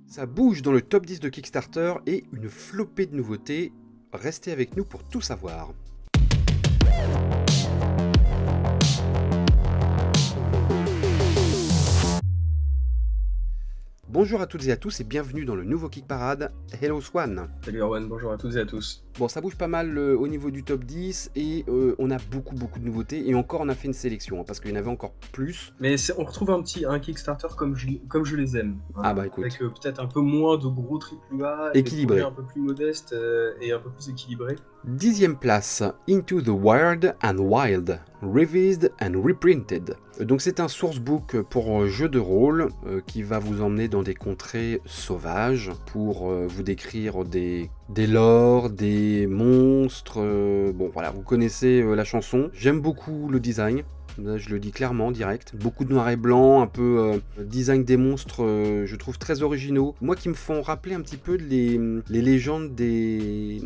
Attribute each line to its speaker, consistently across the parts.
Speaker 1: Ça bouge dans le top 10 de Kickstarter et une flopée de nouveautés. Restez avec nous pour tout savoir. Bonjour à toutes et à tous et bienvenue dans le nouveau Kick Parade. Hello Swan.
Speaker 2: Salut Erwan, bonjour à toutes et à tous.
Speaker 1: Bon, ça bouge pas mal au niveau du top 10 et on a beaucoup de nouveautés et encore on a fait une sélection parce qu'il y en avait encore plus.
Speaker 2: Mais on retrouve un Kickstarter comme je les aime.
Speaker 1: Ah bah écoute.
Speaker 2: Avec peut-être un peu moins de gros AAA,
Speaker 1: Équilibré.
Speaker 2: Des projets un peu plus modestes et un peu plus équilibrés.
Speaker 1: 10e place, Into the Wild and Wild, Revised and Reprinted. Donc c'est un sourcebook pour jeu de rôle qui va vous emmener dans des contrées sauvages pour vous décrire des lores, des monstres. Bon voilà, vous connaissez la chanson. J'aime beaucoup le design. Là, je le dis clairement, direct. Beaucoup de noir et blanc, un peu design des monstres, je trouve très originaux. Moi qui me font rappeler un petit peu les légendes des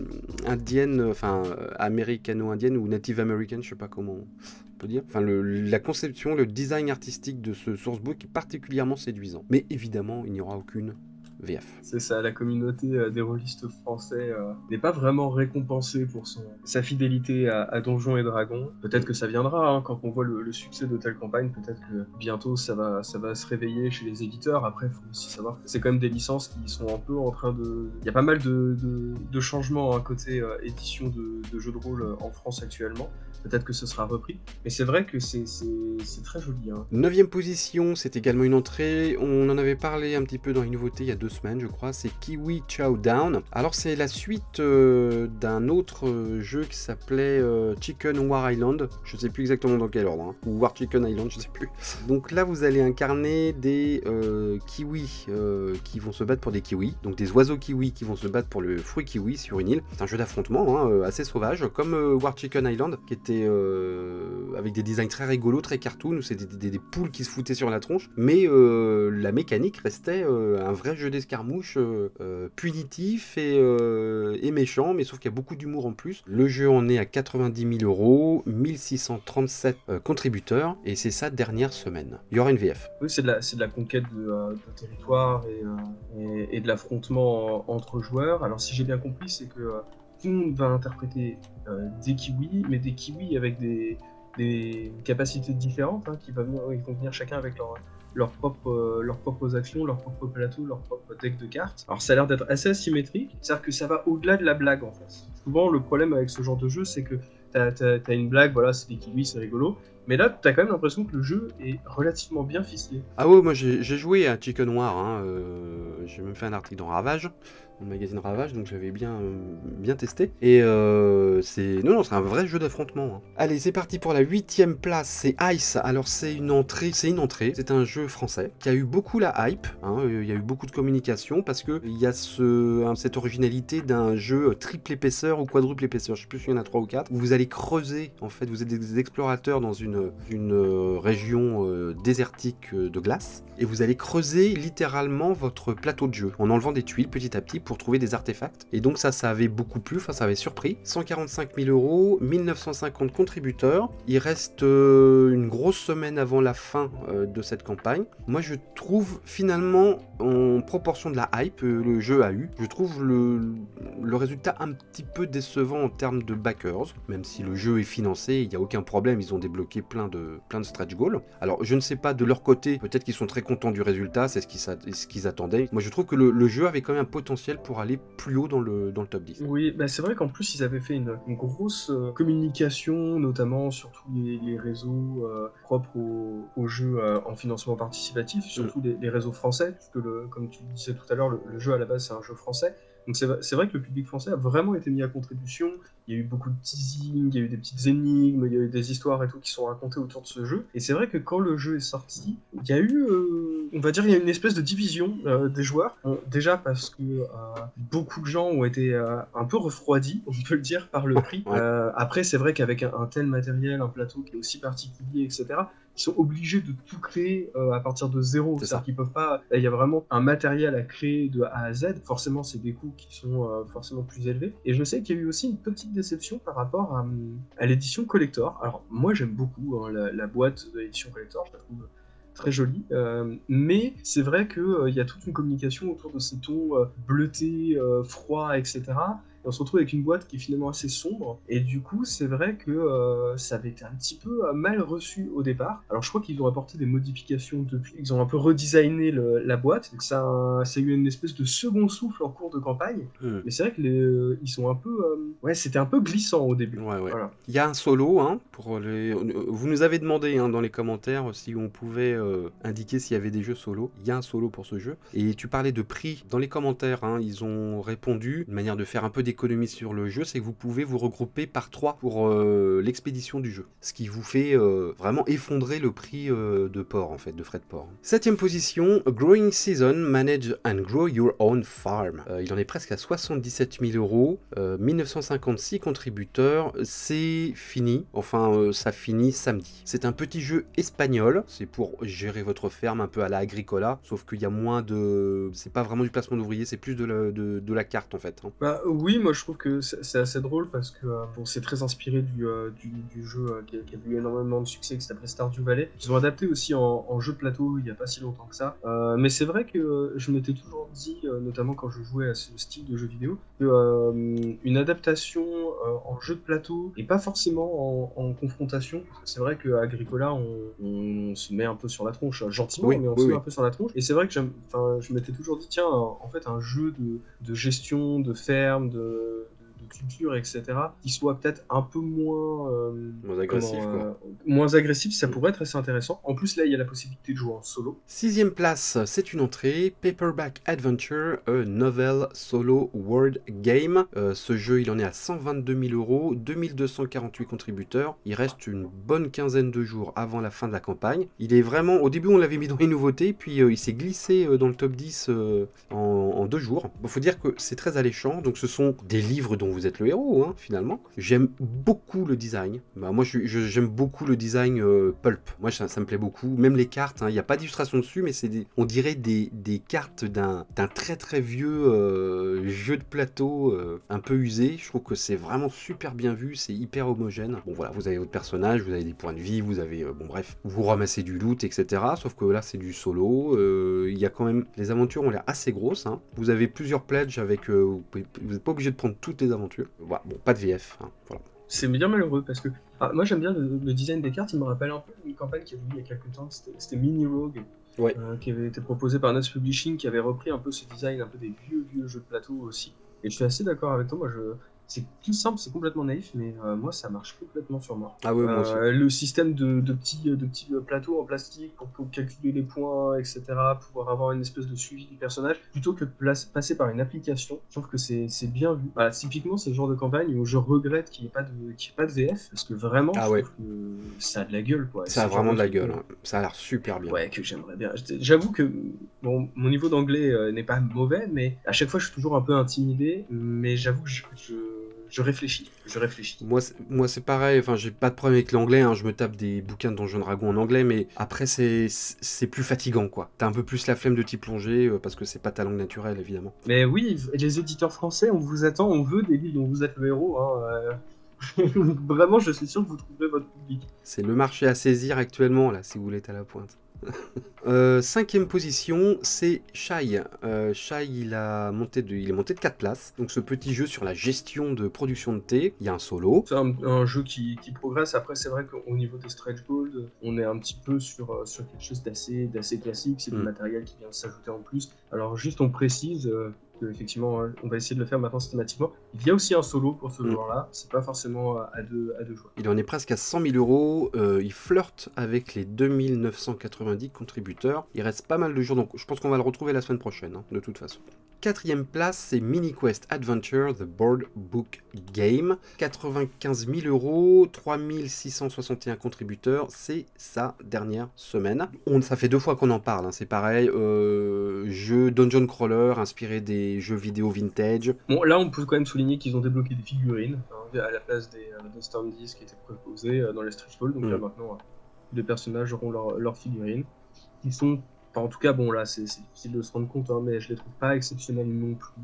Speaker 1: indiennes, enfin américano-indiennes ou native american, je sais pas comment on peut dire. Enfin la conception, le design artistique de ce sourcebook est particulièrement séduisant. Mais évidemment, il n'y aura aucune VF.
Speaker 2: C'est ça, la communauté des rôlistes français n'est pas vraiment récompensée pour sa fidélité à Donjons et Dragons. Peut-être que ça viendra, hein, quand on voit le succès de telle campagne, peut-être que bientôt ça va se réveiller chez les éditeurs. Après, il faut aussi savoir que c'est quand même des licences qui sont un peu en train de... Il y a pas mal de changements à côté édition de jeux de rôle en France actuellement. Peut-être que ce sera repris. Mais c'est vrai que c'est très joli. Hein.
Speaker 1: 9e position, c'est également une entrée. On en avait parlé un petit peu dans les nouveautés il y a 2 semaines, je crois. C'est Kiwi Chowdown. Alors, c'est la suite d'un autre jeu qui s'appelait Chicken War Island. Je sais plus exactement dans quel ordre. Hein. Ou War Chicken Island, je sais plus. Donc là, vous allez incarner des kiwis qui vont se battre pour des kiwis. Donc des oiseaux kiwis qui vont se battre pour le fruit kiwi sur une île. C'est un jeu d'affrontement hein, assez sauvage, comme War Chicken Island, qui était avec des designs très rigolos, très cartoon, où c'était des poules qui se foutaient sur la tronche, mais la mécanique restait un vrai jeu d'escarmouche punitif et méchant, mais sauf qu'il y a beaucoup d'humour en plus. Le jeu en est à 90 000 €, 1637 contributeurs, et c'est sa dernière semaine. Il y aura une VF.
Speaker 2: Oui, c'est de la conquête de territoire et de l'affrontement entre joueurs. Alors si j'ai bien compris, c'est que tout le monde va interpréter des kiwis, mais des kiwis avec des capacités différentes, hein, ils vont venir chacun avec leurs propres actions, leurs propres plateaux, leur propre deck de cartes. Alors ça a l'air d'être assez asymétrique, c'est-à-dire que ça va au-delà de la blague en fait. Souvent le problème avec ce genre de jeu, c'est que t'as une blague, voilà, c'est des kiwis, c'est rigolo, mais là t'as quand même l'impression que le jeu est relativement bien ficelé.
Speaker 1: Ah ouais, moi j'ai joué à Chicken War, hein, j'ai même fait un article dans Ravage, dans le magazine Ravage, donc j'avais bien testé. Et c'est un vrai jeu d'affrontement. Hein. Allez, c'est parti pour la 8e place, c'est Ice. Alors c'est une entrée, c'est un jeu français qui a eu beaucoup la hype, hein, il y a eu beaucoup de communication parce que il y a cette originalité d'un jeu triple épaisseur ou quadruple épaisseur, je sais plus s'il y en a 3 ou 4, où vous allez creuser, en fait, vous êtes des explorateurs dans une région désertique de glace, et vous allez creuser littéralement votre plateau de jeu en enlevant des tuiles petit à petit pour trouver des artefacts. Et donc ça avait beaucoup plu, enfin ça avait surpris. 145 000 €, 1950 contributeurs. Il reste une grosse semaine avant la fin de cette campagne. Moi je trouve finalement, en proportion de la hype que le jeu a eu, je trouve le résultat un petit peu décevant en termes de backers, même si le jeu est financé, il n'y a aucun problème, ils ont débloqué plein de stretch goals. Alors je ne sais pas de leur côté, peut-être qu'ils sont très contents du résultat, c'est ce qu'ils attendaient. Moi je trouve que le jeu avait quand même un potentiel pour aller plus haut dans le top 10.
Speaker 2: Oui, bah c'est vrai qu'en plus ils avaient fait une grosse communication, notamment sur tous les réseaux propres au jeu en financement participatif, surtout les réseaux français, puisque comme tu le disais tout à l'heure, le jeu à la base c'est un jeu français. Donc c'est vrai que le public français a vraiment été mis à contribution. Il y a eu beaucoup de teasing, il y a eu des petites énigmes, il y a eu des histoires et tout qui sont racontées autour de ce jeu. Et c'est vrai que quand le jeu est sorti, il y a eu, on va dire, il y a une espèce de division des joueurs. Déjà parce que beaucoup de gens ont été un peu refroidis, on peut le dire, par le prix.
Speaker 1: Ouais.
Speaker 2: Après, c'est vrai qu'avec un tel matériel, un plateau qui est aussi particulier, etc., ils sont obligés de tout créer à partir de zéro. C'est-à-dire qu'ils peuvent pas. Il y a vraiment un matériel à créer de A à Z. Forcément, c'est des coûts qui sont forcément plus élevés. Et je sais qu'il y a eu aussi une petite déception par rapport à l'édition collector. Alors, moi, j'aime beaucoup hein, la boîte de l'édition collector. Je la trouve très joli. Mais c'est vrai qu'il y a toute une communication autour de ces tons bleutés, froids, etc. Et on se retrouve avec une boîte qui est finalement assez sombre. Et du coup, c'est vrai que ça avait été un petit peu mal reçu au départ. Alors, je crois qu'ils ont apporté des modifications depuis. Ils ont un peu redesigné la boîte. Donc, ça a eu une espèce de second souffle en cours de campagne.
Speaker 1: Hmm.
Speaker 2: Mais c'est vrai que ils sont un peu. Ouais, c'était un peu glissant au début.
Speaker 1: Ouais, ouais.
Speaker 2: Voilà.
Speaker 1: Il y a un solo, hein, pour les... Vous nous avez demandé hein, dans les commentaires si on pouvait indiquer s'il y avait des jeux solo. Il y a un solo pour ce jeu. Et tu parlais de prix. Dans les commentaires, hein, ils ont répondu, une manière de faire un peu d'économie sur le jeu, c'est que vous pouvez vous regrouper par 3 pour l'expédition du jeu. Ce qui vous fait vraiment effondrer le prix de port, en fait, de frais de port. 7ème position, Growing Season, Manage and Grow Your Own Farm. Il en est presque à 77 000 €, 1956 contributeurs, c'est fini, enfin ça finit samedi. C'est un petit jeu espagnol, c'est pour gérer votre ferme un peu à la Agricola, sauf qu'il y a moins de... c'est pas vraiment du placement d'ouvriers, c'est plus de la carte en fait. Hein.
Speaker 2: Bah oui, moi je trouve que c'est assez drôle parce que bon, c'est très inspiré du jeu qui a eu énormément de succès qui s'appelait Stardew Valley. Ils ont adapté aussi en jeu de plateau il y a pas si longtemps que ça. Mais c'est vrai que je m'étais toujours dit, notamment quand je jouais à ce style de jeu vidéo, que une adaptation en jeu de plateau et pas forcément en confrontation. Parce que c'est vrai qu'à Agricola, on se met un peu sur la tronche, gentiment,
Speaker 1: Oui,
Speaker 2: mais on
Speaker 1: oui,
Speaker 2: se met
Speaker 1: oui.
Speaker 2: un peu sur la tronche. Et c'est vrai que je m'étais toujours dit, tiens, en fait, un jeu de gestion, de ferme, de culture, etc., qui soit peut-être un peu moins,
Speaker 1: Moins agressif quoi.
Speaker 2: moins agressif, ça pourrait être assez intéressant. En plus, là, il y a la possibilité de jouer en solo.
Speaker 1: 6ème place, c'est une entrée, Paperback Adventure, a novel solo word game. Ce jeu, il en est à 122 000 €, 2248 contributeurs. Il reste une bonne quinzaine de jours avant la fin de la campagne. Il est vraiment, au début, on l'avait mis dans les nouveautés, puis il s'est glissé dans le top 10 en 2 jours. Il faut dire que c'est très alléchant, donc ce sont des livres dont vous êtes le héros, hein, finalement. J'aime beaucoup le design. Bah, moi, j'aime beaucoup le design pulp. Moi, ça me plaît beaucoup. Même les cartes, hein, il n'y a pas d'illustration dessus, mais on dirait des cartes d'un très très vieux jeu de plateau un peu usé. Je trouve que c'est vraiment super bien vu, c'est hyper homogène. Bon voilà, vous avez votre personnage, vous avez des points de vie, vous avez, bon bref, vous ramassez du loot, etc. Sauf que là, c'est du solo. Il y a quand même, les aventures ont l'air assez grosses. Hein. Vous avez plusieurs pledges avec, vous n'êtes pas obligé de prendre toutes les aventures. Voilà, bon, pas de VF, hein, voilà.
Speaker 2: C'est bien malheureux parce que moi j'aime bien le design des cartes, il me rappelle un peu une campagne qu'il y avait eu il y a quelques temps, c'était Mini Rogue,
Speaker 1: Ouais.
Speaker 2: qui avait été proposé par Nuts Publishing, qui avait repris un peu ce design un peu des vieux jeux de plateau aussi. Et je suis assez d'accord avec toi, c'est tout simple, c'est complètement naïf, mais moi ça marche complètement sur moi.
Speaker 1: Ah ouais, moi aussi.
Speaker 2: Le système de petits plateaux en plastique pour calculer les points, etc., pouvoir avoir une espèce de suivi du personnage, plutôt que de passer par une application, je trouve que c'est bien vu. Voilà, typiquement, c'est le genre de campagne où je regrette qu'il n'y ait pas de VF, parce que vraiment,
Speaker 1: Ah
Speaker 2: je
Speaker 1: ouais.
Speaker 2: trouve que ça a de la gueule, quoi.
Speaker 1: Ça a vraiment de la gueule, hein. Ça a l'air super bien.
Speaker 2: Ouais, que j'aimerais bien. J'avoue que bon, mon niveau d'anglais n'est pas mauvais, mais à chaque fois, je suis toujours un peu intimidé, mais j'avoue que je réfléchis.
Speaker 1: Moi, c'est pareil. Enfin, j'ai pas de problème avec l'anglais. Hein. Je me tape des bouquins de Donjons et Dragons en anglais, mais après, c'est plus fatigant, quoi. T'as un peu plus la flemme de t'y plonger parce que c'est pas ta langue naturelle, évidemment.
Speaker 2: Mais oui, les éditeurs français, on vous attend, on veut des livres dont vous êtes le héros. Hein. Vraiment, je suis sûr que vous trouverez votre public.
Speaker 1: C'est le marché à saisir actuellement, là, si vous voulez être à la pointe. 5ème position, c'est Shy. Shy, il est monté de 4 places. Donc ce petit jeu sur la gestion de production de thé, il y a un solo.
Speaker 2: C'est un jeu qui progresse. Après, c'est vrai qu'au niveau des stretch goals, on est un petit peu sur quelque chose d'assez classique. C'est du matériel qui vient de s'ajouter en plus. Alors juste, on précise effectivement, on va essayer de le faire maintenant systématiquement. Il y a aussi un solo pour ce joueur-là. C'est pas forcément à deux joueurs.
Speaker 1: Il en est presque à 100 000 €. Il flirte avec les 2990 contributeurs. Il reste pas mal de jours, donc je pense qu'on va le retrouver la semaine prochaine, hein, de toute façon. 4ème place, c'est Mini Quest Adventure, The Board Book Game. 95 000 €, 3661 contributeurs. C'est sa dernière semaine. Ça fait 2 fois qu'on en parle, hein, c'est pareil. Jeu Dungeon Crawler inspiré des jeux vidéo vintage.
Speaker 2: Bon, là, on peut quand même souligner qu'ils ont débloqué des figurines à la place des standees qui étaient proposés dans les stretch goals. Donc là, maintenant, les personnages auront leurs figurines qui sont Enfin, en tout cas, bon, là, c'est difficile de se rendre compte, hein, mais je les trouve pas exceptionnels non plus.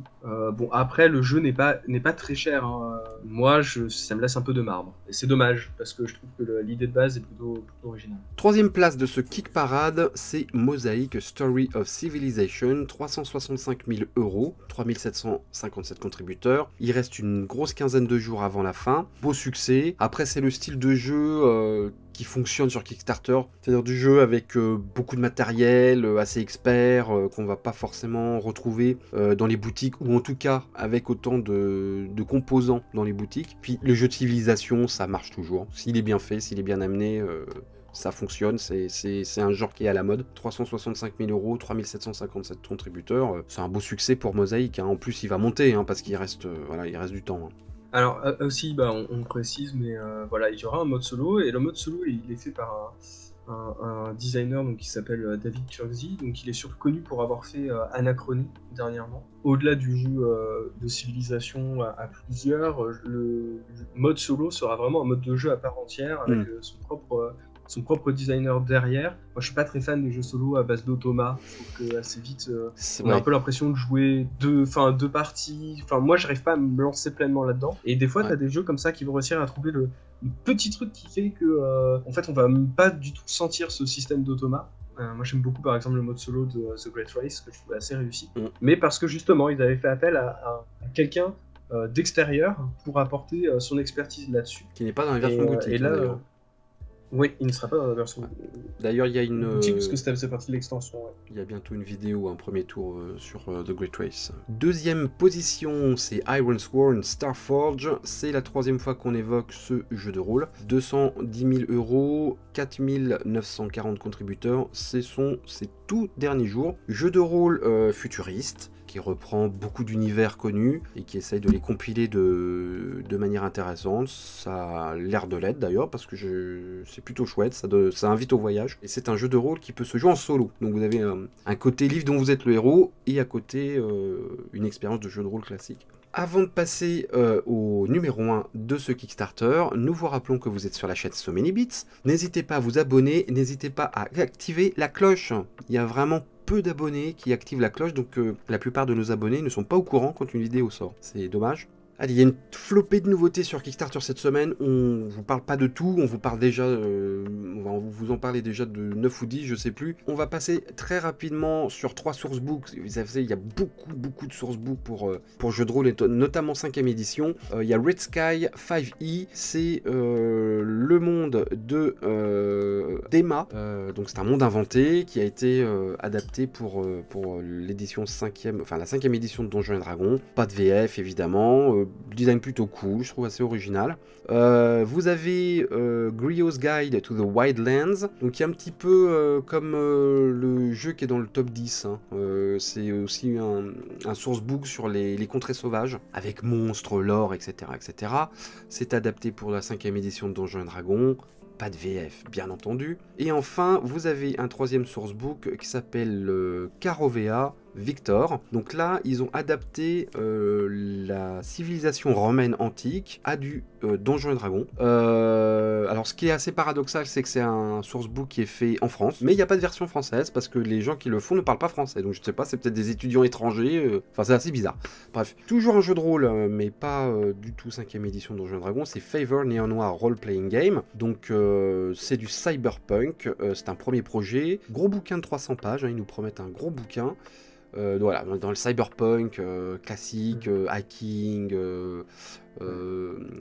Speaker 2: Bon, après, le jeu n'est pas très cher, hein. Moi, ça me laisse un peu de marbre. Et c'est dommage, parce que je trouve que l'idée de base est plutôt originale.
Speaker 1: Troisième place de ce Kick Parade, c'est Mosaic Story of Civilization, 365 000 €, 3757 contributeurs. Il reste une grosse quinzaine de jours avant la fin. Beau succès. Après, c'est le style de jeu qui fonctionne sur Kickstarter, c'est-à-dire du jeu avec beaucoup de matériel, assez expert, qu'on va pas forcément retrouver dans les boutiques, ou en tout cas avec autant de composants dans les boutiques. Puis le jeu de civilisation, ça marche toujours. S'il est bien fait, s'il est bien amené, ça fonctionne, c'est un genre qui est à la mode. 365 000 €, 3757 contributeurs, c'est un beau succès pour Mosaic, hein. En plus, il va monter, hein, parce qu'il reste, voilà, il reste du temps, hein.
Speaker 2: Alors aussi, bah, on précise, mais voilà, il y aura un mode solo, et le mode solo, il est fait par un designer donc, qui s'appelle David Turkzy, donc il est surtout connu pour avoir fait Anachronie dernièrement. Au-delà du jeu de civilisation à plusieurs, le mode solo sera vraiment un mode de jeu à part entière, avec son propre designer derrière. Moi, je suis pas très fan des jeux solo à base d'automat. Je trouve que assez vite, on a un peu l'impression de jouer deux parties. Enfin, moi, j'arrive pas à me lancer pleinement là-dedans. Et des fois, t'as des jeux comme ça qui vont réussir à trouver le petit truc qui fait que, en fait, on va pas du tout sentir ce système d'automat. Moi, j'aime beaucoup, par exemple, le mode solo de The Great Race, que je trouvais assez réussi. Mais parce que justement, ils avaient fait appel à quelqu'un d'extérieur pour apporter son expertise là-dessus.
Speaker 1: Qui n'est pas dans la version boutique.
Speaker 2: Et là, oui, il ne sera pas dans la version.
Speaker 1: D'ailleurs, il y a une
Speaker 2: boutique, parce que c'est partie de l'extension. Ouais.
Speaker 1: Il y a bientôt une vidéo, un premier tour sur The Great Race. Deuxième position, c'est Ironsworn Starforge. C'est la troisième fois qu'on évoque ce jeu de rôle. 210 000 €, 4 940 contributeurs. C'est ses tout derniers jours. Jeu de rôle futuriste, qui reprend beaucoup d'univers connus et qui essaye de les compiler de manière intéressante. Ça a l'air de l'être d'ailleurs, parce que c'est plutôt chouette, ça invite au voyage. Et c'est un jeu de rôle qui peut se jouer en solo. Donc vous avez un côté livre dont vous êtes le héros, et à côté une expérience de jeu de rôle classique. Avant de passer au numéro 1 de ce Kickstarter, nous vous rappelons que vous êtes sur la chaîne So Many Bits. N'hésitez pas à vous abonner, n'hésitez pas à activer la cloche. Il y a vraiment peu d'abonnés qui activent la cloche, donc la plupart de nos abonnés ne sont pas au courant quand une vidéo sort. C'est dommage. Allez, il y a une flopée de nouveautés sur Kickstarter cette semaine. On vous parle pas de tout, on vous parle déjà, on va vous en parler déjà de 9 ou 10, je sais plus. On va passer très rapidement sur 3 sourcebooks. Vous savez, il y a beaucoup de sourcebooks pour jeux de rôle, notamment 5e édition. Il y a Red Sky 5e, c'est le monde de d'Emma. Donc c'est un monde inventé qui a été adapté pour l'édition 5e, enfin la 5e édition de Donjons et Dragons. Pas de VF évidemment. Design plutôt cool, je trouve assez original. Vous avez Grio's Guide to the Wildlands, donc il y a un petit peu comme le jeu qui est dans le top 10, hein. C'est aussi un sourcebook sur les contrées sauvages, avec monstres, lore, etc. etc. C'est adapté pour la 5e édition de Donjons et Dragons. Pas de VF, bien entendu. Et enfin, vous avez un troisième sourcebook qui s'appelle Carovea Victor. Donc là, ils ont adapté la civilisation romaine antique à du Donjons et Dragons. Alors, ce qui est assez paradoxal, c'est que c'est un sourcebook qui est fait en France, mais il n'y a pas de version française parce que les gens qui le font ne parlent pas français. Donc, je ne sais pas, c'est peut-être des étudiants étrangers. Enfin, c'est assez bizarre. Bref, toujours un jeu de rôle, mais pas du tout 5e édition de Donjons et Dragons. C'est Favor Néo Noir Role Playing Game. Donc, c'est du cyberpunk. C'est un premier projet. Gros bouquin de 300 pages. Hein, ils nous promettent un gros bouquin. Voilà, dans le cyberpunk classique, hacking,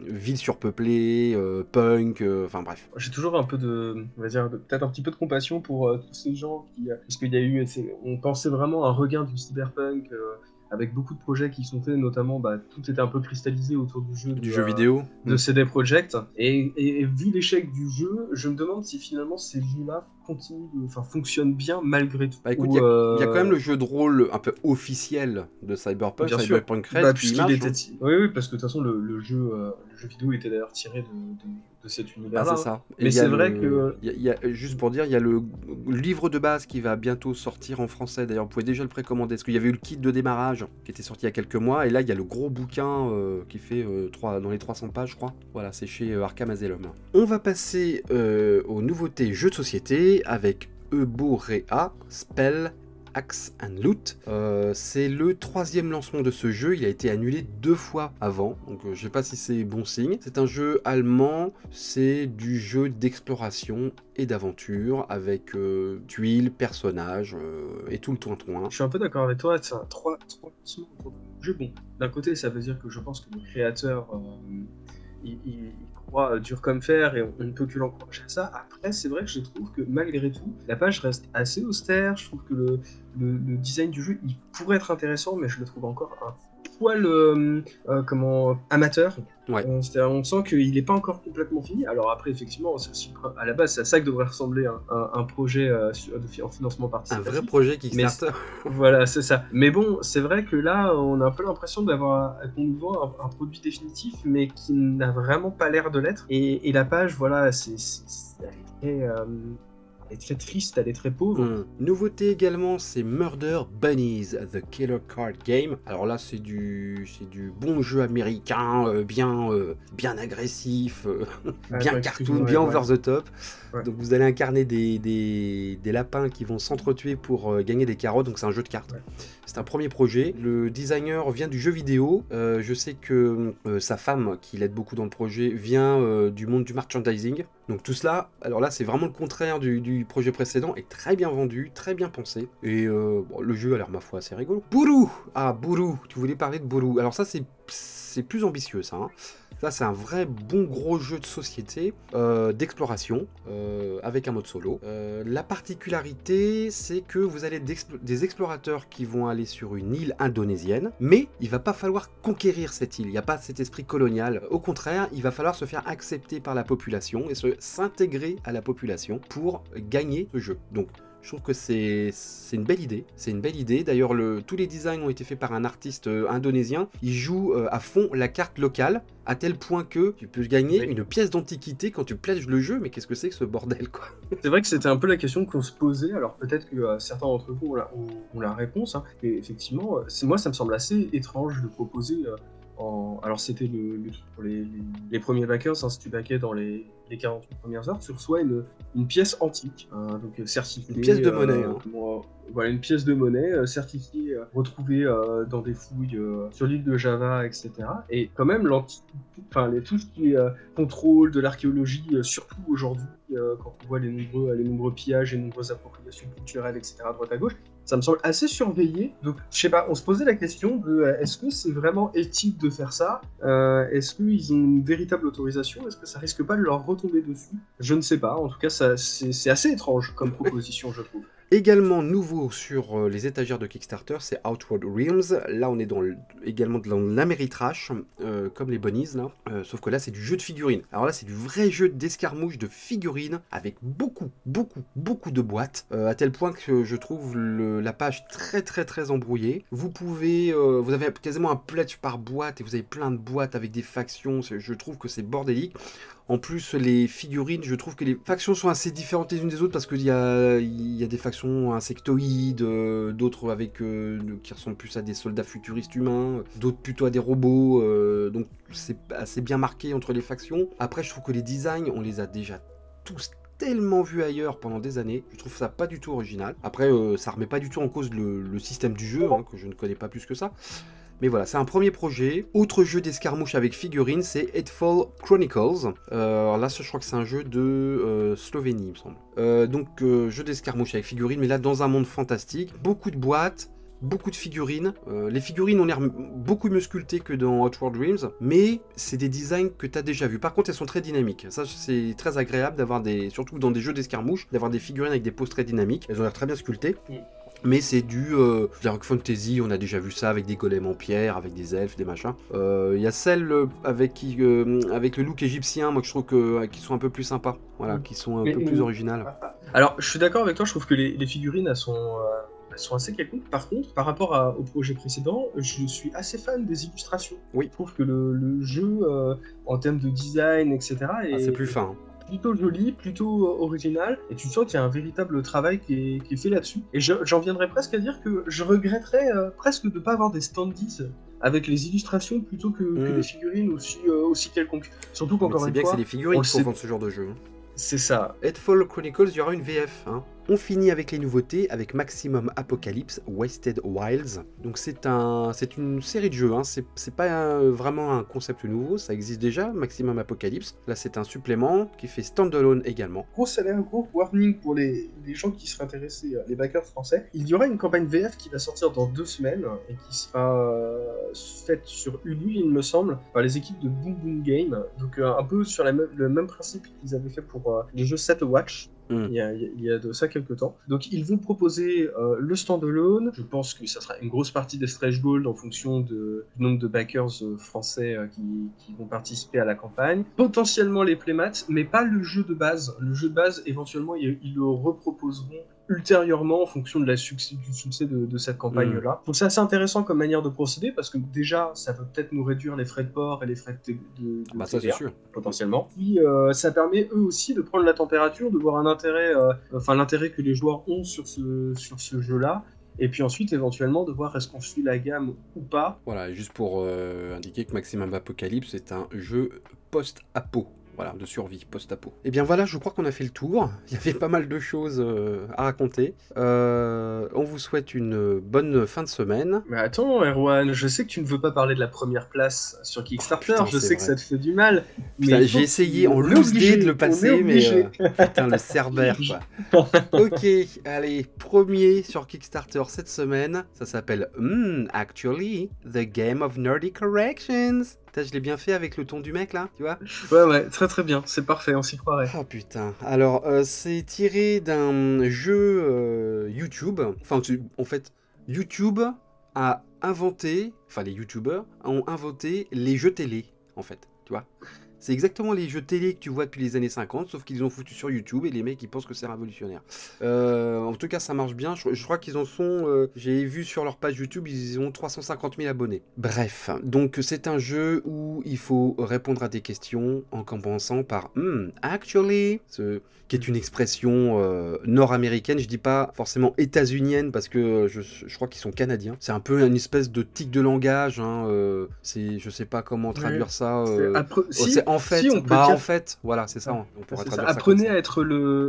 Speaker 1: ville surpeuplée, punk, enfin bref.
Speaker 2: J'ai toujours un peu on va dire, peut-être un petit peu de compassion pour tous ces gens parce qu'il y a eu, on pensait vraiment à un regain du cyberpunk. Avec beaucoup de projets qui sont faits, notamment, tout était un peu cristallisé autour du jeu
Speaker 1: vidéo
Speaker 2: de CD Projekt. Et vu l'échec du jeu, je me demande si finalement ces jeux-là fonctionnent bien malgré tout.
Speaker 1: Écoute, il y a quand même le jeu de rôle un peu officiel de Cyberpunk,
Speaker 2: bien
Speaker 1: Cyberpunk
Speaker 2: sûr.
Speaker 1: Red, qui marche.
Speaker 2: Oui, parce que de toute façon, le jeu vidéo était d'ailleurs tiré de cet univers-là.
Speaker 1: C'est ça.
Speaker 2: Mais c'est vrai que...
Speaker 1: juste pour dire, il y a le livre de base qui va bientôt sortir en français. D'ailleurs, vous pouvez déjà le précommander, parce qu'il y avait eu le kit de démarrage qui était sorti il y a quelques mois, et là, il y a le gros bouquin qui fait dans les 300 pages, je crois. Voilà, c'est chez Arkham Asylum. On va passer aux nouveautés jeux de société avec Eborea, Spell, Axe and Loot. C'est le 3e lancement de ce jeu, il a été annulé 2 fois avant, donc je sais pas si c'est bon signe. C'est un jeu allemand, c'est du jeu d'exploration et d'aventure avec tuiles, personnages et tout le toin-toin.
Speaker 2: Je suis un peu d'accord avec toi, c'est un 3 lancements autour du jeu. Bon, d'un côté, ça veut dire que je pense que le créateur il croit dur comme fer et on ne peut que l'encourager à ça. Après, c'est vrai que je trouve que malgré tout, la page reste assez austère. Je trouve que le design du jeu, il pourrait être intéressant, mais je le trouve encore un poil amateur.
Speaker 1: Ouais.
Speaker 2: C'est-à-dire, on sent qu'il n'est pas encore complètement fini. Alors après, effectivement, c'est aussi, à la base, c'est à ça que devrait ressembler un projet en financement
Speaker 1: Un
Speaker 2: participatif.
Speaker 1: vrai projet Kickstarter.
Speaker 2: Voilà, c'est ça. Mais bon, c'est vrai que là, on a un peu l'impression qu'on nous vend un produit définitif, mais qui n'a vraiment pas l'air de l'être. Et la page, voilà, elle est très triste, elle est très pauvre.
Speaker 1: Nouveauté également, c'est Murder Bunnies, The Killer Card Game. Alors là, c'est du bon jeu américain, bien agressif, bien cartoon, bien over the top. Ouais. Donc vous allez incarner des lapins qui vont s'entretuer pour gagner des carottes, donc c'est un jeu de cartes. Ouais. C'est un premier projet. Le designer vient du jeu vidéo. Je sais que sa femme, qui l'aide beaucoup dans le projet, vient du monde du merchandising. Donc tout cela, alors là c'est vraiment le contraire du projet précédent, est très bien vendu, très bien pensé. Et le jeu a l'air ma foi assez rigolo. Buru! Ah, Buru, tu voulais parler de Buru. Alors ça c'est plus ambitieux ça. Hein. Ça c'est un vrai bon gros jeu de société, d'exploration, avec un mode solo. La particularité c'est que vous allez des explorateurs qui vont aller sur une île indonésienne, mais il va pas falloir conquérir cette île, il n'y a pas cet esprit colonial. Au contraire, il va falloir se faire accepter par la population et s'intégrer à la population pour gagner ce jeu. Donc je trouve que c'est une belle idée. C'est une belle idée. D'ailleurs, tous les designs ont été faits par un artiste indonésien. Il joue à fond la carte locale, à tel point que tu peux gagner une pièce d'antiquité quand tu pledges le jeu. Mais qu'est-ce que c'est que ce bordel, quoi?
Speaker 2: C'est vrai que c'était un peu la question qu'on se posait. Alors peut-être que certains d'entre vous ont la réponse. Hein. Et effectivement, moi, ça me semble assez étrange de proposer... Alors c'était pour les premiers backers, hein, si tu backais dans les 48 premières heures, tu reçois une pièce antique, hein, donc certifiée.
Speaker 1: Une pièce de monnaie. Hein.
Speaker 2: Voilà, une pièce de monnaie certifiée, retrouvée dans des fouilles sur l'île de Java, etc. Et quand même, tout ce qui est contrôle de l'archéologie, surtout aujourd'hui, quand on voit les nombreux pillages et les nombreuses appropriations culturelles, etc., à droite à gauche, ça me semble assez surveillé. Donc, je sais pas, on se posait la question de est-ce que c'est vraiment éthique de faire ça? Est-ce qu'ils ont une véritable autorisation? Est-ce que ça risque pas de leur retomber dessus? Je ne sais pas. En tout cas, c'est assez étrange comme proposition, je trouve.
Speaker 1: Également nouveau sur les étagères de Kickstarter, c'est Outward Realms. Là, on est également dans l'Améritrash, comme les Bunnies, là. Sauf que là, c'est du jeu de figurines. Alors là, c'est du vrai jeu d'escarmouche de figurines, avec beaucoup de boîtes, à tel point que je trouve la page très embrouillée. Vous avez quasiment un pledge par boîte, et vous avez plein de boîtes avec des factions. Je trouve que c'est bordélique. En plus, les figurines, je trouve que les factions sont assez différentes les unes des autres parce qu'il y a des factions insectoïdes, d'autres qui ressemblent plus à des soldats futuristes humains, d'autres plutôt à des robots, donc c'est assez bien marqué entre les factions. Après, je trouve que les designs, on les a déjà tous tellement vus ailleurs pendant des années, je trouve ça pas du tout original. Après, ça remet pas du tout en cause le système du jeu, hein, que je ne connais pas plus que ça. Mais voilà, c'est un premier projet. Autre jeu d'escarmouche avec figurines, c'est Headfall Chronicles. Alors là, je crois que c'est un jeu de Slovénie, il me semble. Donc, jeu d'escarmouche avec figurines, mais là, dans un monde fantastique. Beaucoup de boîtes, beaucoup de figurines. Les figurines ont l'air beaucoup mieux sculptées que dans Outward Realms, mais c'est des designs que tu as déjà vus. Par contre, elles sont très dynamiques. Ça, c'est très agréable d'avoir surtout dans des jeux d'escarmouche, d'avoir des figurines avec des poses très dynamiques. Elles ont l'air très bien sculptées. Mais c'est du Dark Fantasy, on a déjà vu ça avec des golems en pierre, avec des elfes, des machins. Il y a celles avec le look égyptien, moi que je trouve qui sont un peu plus sympas, voilà, qui sont un peu plus originales.
Speaker 2: Alors, je suis d'accord avec toi, je trouve que les figurines, elles sont assez quelconques. Par contre, par rapport au projet précédent, je suis assez fan des illustrations.
Speaker 1: Oui.
Speaker 2: Je trouve que le jeu, en termes de design, etc.,
Speaker 1: c'est plus fin.
Speaker 2: Plutôt joli, plutôt original, et tu sens qu'il y a un véritable travail qui est fait là-dessus. Et j'en viendrais presque à dire que je regretterais presque de ne pas avoir des standees avec les illustrations plutôt que des figurines aussi quelconques. Surtout qu'encore une fois...
Speaker 1: C'est bien que c'est les figurines qui font vendre ce genre de jeu.
Speaker 2: C'est ça.
Speaker 1: Headfall Chronicles, il y aura une VF, hein. On finit avec les nouveautés, avec Maximum Apocalypse Wasted Wilds. Donc c'est une série de jeux, hein. C'est pas vraiment un concept nouveau, ça existe déjà, Maximum Apocalypse. Là c'est un supplément qui fait standalone également.
Speaker 2: Gros salaire, gros warning pour les gens qui seraient intéressés, les backers français. Il y aura une campagne VF qui va sortir dans 2 semaines et qui sera faite sur Ulu, il me semble, par les équipes de Boom Boom Game. Donc un peu sur le même principe qu'ils avaient fait pour le jeu Set Watch. Il y a de ça quelques temps. Donc ils vont proposer le standalone. Je pense que ça sera une grosse partie des stretch goals en fonction du nombre de backers français qui vont participer à la campagne. Potentiellement les playmats, mais pas le jeu de base. Le jeu de base, éventuellement, ils le reproposeront ultérieurement en fonction du succès de cette campagne-là. Donc c'est assez intéressant comme manière de procéder parce que déjà, ça peut peut-être nous réduire les frais de port et les frais de
Speaker 1: bah ça c'est sûr.
Speaker 2: Potentiellement. Puis ça permet eux aussi de prendre la température, de voir l'intérêt que les joueurs ont sur ce jeu-là. Et puis ensuite, éventuellement, de voir est-ce qu'on suit la gamme ou pas.
Speaker 1: Voilà, juste pour indiquer que Maximum Apocalypse est un jeu post-apo. Voilà, de survie post-apo. Et bien voilà, je crois qu'on a fait le tour. Il y avait pas mal de choses à raconter. On vous souhaite une bonne fin de semaine.
Speaker 2: Mais attends, Erwan, je sais que tu ne veux pas parler de la première place sur Kickstarter.
Speaker 1: Putain,
Speaker 2: je sais que ça te fait du mal.
Speaker 1: Putain, j'ai essayé en loose day de le passer, mais putain, le cerbère, quoi. Ok, allez, premier sur Kickstarter cette semaine. Ça s'appelle Actually, The Game of Nerdy Corrections. Je l'ai bien fait avec le ton du mec là, tu vois?
Speaker 2: Ouais, très très bien, c'est parfait, on s'y croirait.
Speaker 1: Oh putain, alors c'est tiré d'un jeu YouTube. Enfin, en fait, YouTube a inventé, enfin les YouTubers ont inventé les jeux télé, en fait, tu vois? C'est exactement les jeux télé que tu vois depuis les années 50, sauf qu'ils ont foutu sur YouTube et les mecs ils pensent que c'est révolutionnaire. En tout cas ça marche bien, je crois qu'ils en sont, j'ai vu sur leur page YouTube, ils ont 350 000 abonnés. Bref, donc c'est un jeu où il faut répondre à des questions en commençant par actually, qui est une expression nord-américaine, je dis pas forcément états-unienne parce que je crois qu'ils sont canadiens. C'est un peu une espèce de tic de langage, hein, je sais pas comment traduire ça. En fait,
Speaker 2: si,
Speaker 1: en fait, voilà, c'est ça. On pourra traduire ça.
Speaker 2: Apprenez à être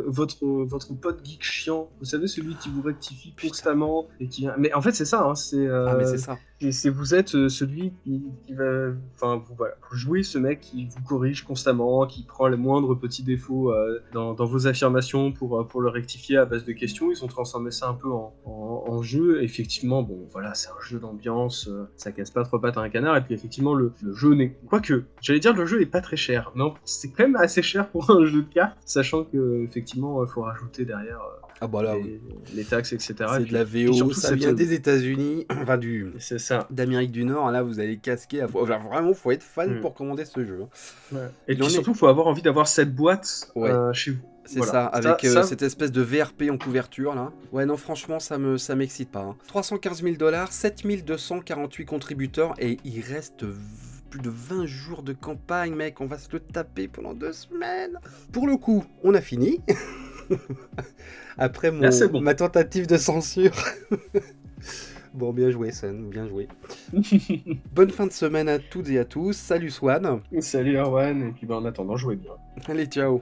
Speaker 2: votre pote geek chiant. Vous savez, celui qui vous rectifie constamment et qui. Mais en fait, c'est ça. Hein,
Speaker 1: mais c'est ça.
Speaker 2: Vous êtes celui qui va. Enfin, vous jouez ce mec qui vous corrige constamment, qui prend les moindres petits défauts dans vos affirmations pour le rectifier à base de questions. Ils ont transformé ça un peu en jeu. Effectivement, bon, voilà, c'est un jeu d'ambiance. Ça casse pas trop pattes à un canard. Et puis, effectivement, le jeu n'est. Quoique, j'allais dire, le jeu est pas très cher. Non, c'est quand même assez cher pour un jeu de cartes, sachant que effectivement, il faut rajouter derrière les taxes, etc.
Speaker 1: C'est de la VO, surtout, ça vient des États-Unis, enfin
Speaker 2: c'est ça,
Speaker 1: d'Amérique du Nord. Là, vous allez casquer. Vraiment, faut être fan pour commander ce jeu.
Speaker 2: Ouais. Et puis surtout, faut avoir envie d'avoir cette boîte chez vous.
Speaker 1: C'est ça, avec cette espèce de VRP en couverture là. Ouais, non, franchement, ça m'excite pas. 315 000 $, 7248 contributeurs et il reste plus de 20 jours de campagne, mec. On va se le taper pendant 2 semaines. Pour le coup, on a fini. Après ma tentative de censure. Bon, bien joué, Sun, bien joué. Bonne fin de semaine à toutes et à tous. Salut Swan.
Speaker 2: Salut Erwan, et puis en attendant, jouez bien.
Speaker 1: Allez, ciao.